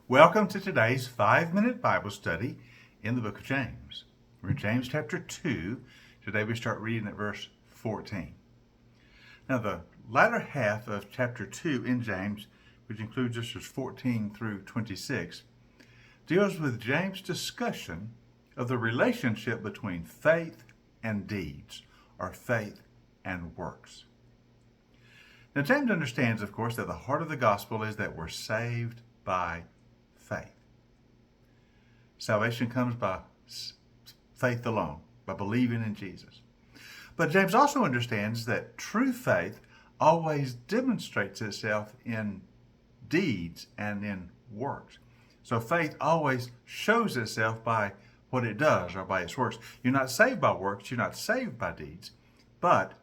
Welcome to today's 5-minute Bible study in the book of James. We're in James chapter 2. Today we start reading at verse 14. Now the latter half of chapter 2 in James, which includes verses 14 through 26, deals with James' discussion of the relationship between faith and deeds, or faith and works. Now James understands, of course, that the heart of the gospel is that we're saved by faith. Salvation comes by faith alone, by believing in Jesus. But James also understands that true faith always demonstrates itself in deeds and in works. So faith always shows itself by what it does or by its works. You're not saved by works, you're not saved by deeds, but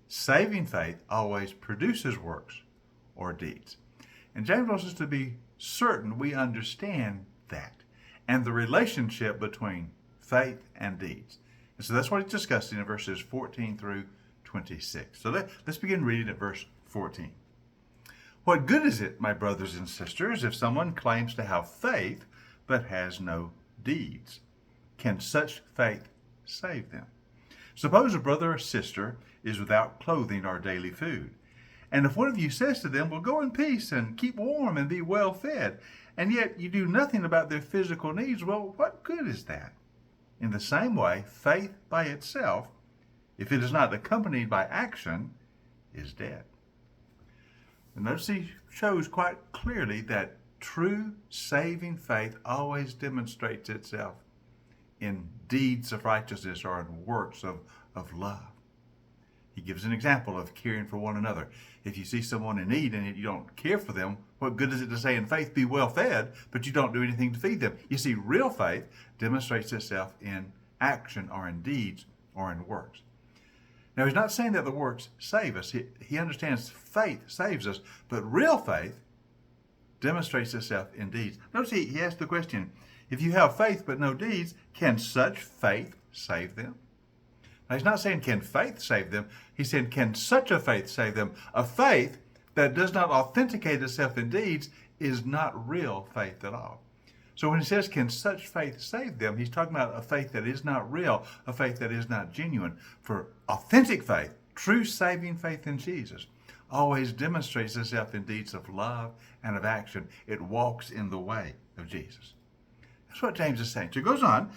saving faith always produces works or deeds. And James wants us to be certain we understand that and the relationship between faith and deeds. And so that's what he's discussing in verses 14 through 26. So let's begin reading at verse 14. What good is it, my brothers and sisters, if someone claims to have faith but has no deeds? Can such faith save them? Suppose a brother or sister is without clothing or daily food. And if one of you says to them, well, go in peace and keep warm and be well fed, and yet you do nothing about their physical needs, well, what good is that? In the same way, faith by itself, if it is not accompanied by action, is dead. And notice he shows quite clearly that true saving faith always demonstrates itself in deeds of righteousness or in works of love. He gives an example of caring for one another. If you see someone in need and you don't care for them, what good is it to say in faith, be well fed, but you don't do anything to feed them? You see, real faith demonstrates itself in action or in deeds or in works. Now, he's not saying that the works save us. He understands faith saves us, but real faith demonstrates itself in deeds. Notice he asked the question, if you have faith but no deeds, can such faith save them? Now, he's not saying, can faith save them? He's saying, can such a faith save them? A faith that does not authenticate itself in deeds is not real faith at all. So when he says, can such faith save them, he's talking about a faith that is not real, a faith that is not genuine. For authentic faith, true saving faith in Jesus, always demonstrates itself in deeds of love and of action. It walks in the way of Jesus. That's what James is saying. So he goes on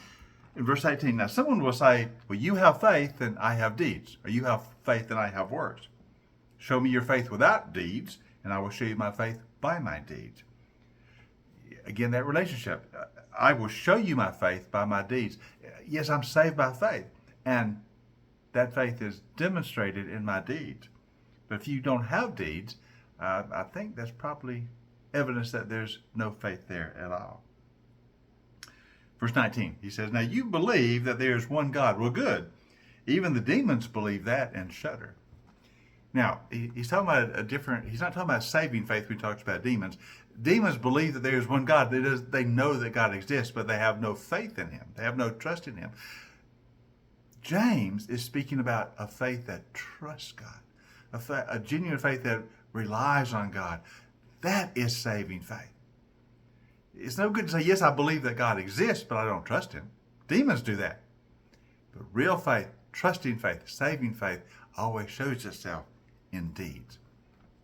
in verse 18. Now someone will say, well, you have faith and I have deeds, or you have faith and I have works. Show me your faith without deeds, and I will show you my faith by my deeds. Again, that relationship. I will show you my faith by my deeds. Yes, I'm saved by faith, and that faith is demonstrated in my deeds. But if you don't have deeds, I think that's probably evidence that there's no faith there at all. Verse 19, he says, now you believe that there is one God. Well, good. Even the demons believe that and shudder. Now, he's talking about he's not talking about saving faith when he talks about demons. Demons believe that there is one God. They know that God exists, but they have no faith in him. They have no trust in him. James is speaking about a faith that trusts God, a genuine faith that relies on God. That is saving faith. It's no good to say, yes, I believe that God exists, but I don't trust him. Demons do that. But real faith, trusting faith, saving faith, always shows itself in deeds.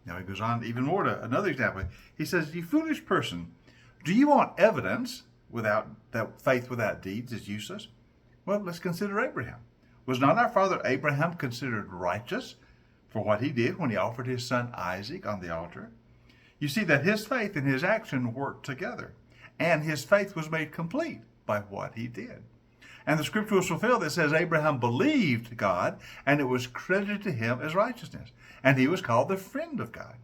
Now he goes on even more to another example. He says, you foolish person, do you want evidence that faith without deeds is useless? Well, let's consider Abraham. Was not our father Abraham considered righteous for what he did when he offered his son Isaac on the altar? You see that his faith and his action worked together, and his faith was made complete by what he did. And the scripture was fulfilled that says Abraham believed God, and it was credited to him as righteousness, and he was called the friend of God.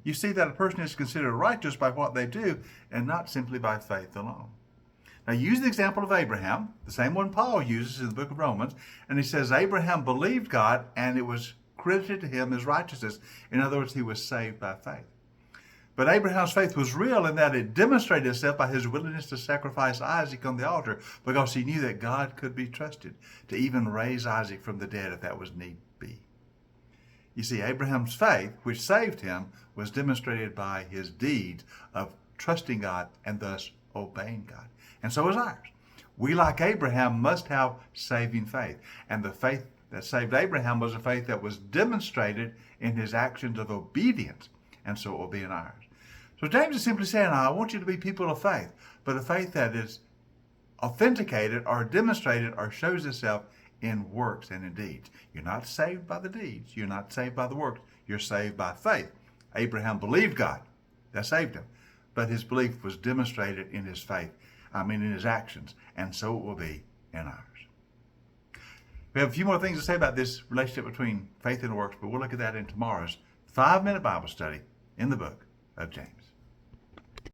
You see that a person is considered righteous by what they do, and not simply by faith alone. Now use the example of Abraham, the same one Paul uses in the book of Romans, and he says Abraham believed God, and it was credited to him as righteousness. In other words, he was saved by faith. But Abraham's faith was real in that it demonstrated itself by his willingness to sacrifice Isaac on the altar, because he knew that God could be trusted to even raise Isaac from the dead if that was need be. You see, Abraham's faith, which saved him, was demonstrated by his deeds of trusting God and thus obeying God. And so is ours. We, like Abraham, must have saving faith. And the faith that saved Abraham was a faith that was demonstrated in his actions of obedience. And so it will be in ours. So James is simply saying, I want you to be people of faith, but a faith that is authenticated or demonstrated or shows itself in works and in deeds. You're not saved by the deeds. You're not saved by the works. You're saved by faith. Abraham believed God. That saved him. But his belief was demonstrated in his faith. In his actions. And so it will be in ours. We have a few more things to say about this relationship between faith and works, but we'll look at that in tomorrow's 5-minute Bible study in the book of James.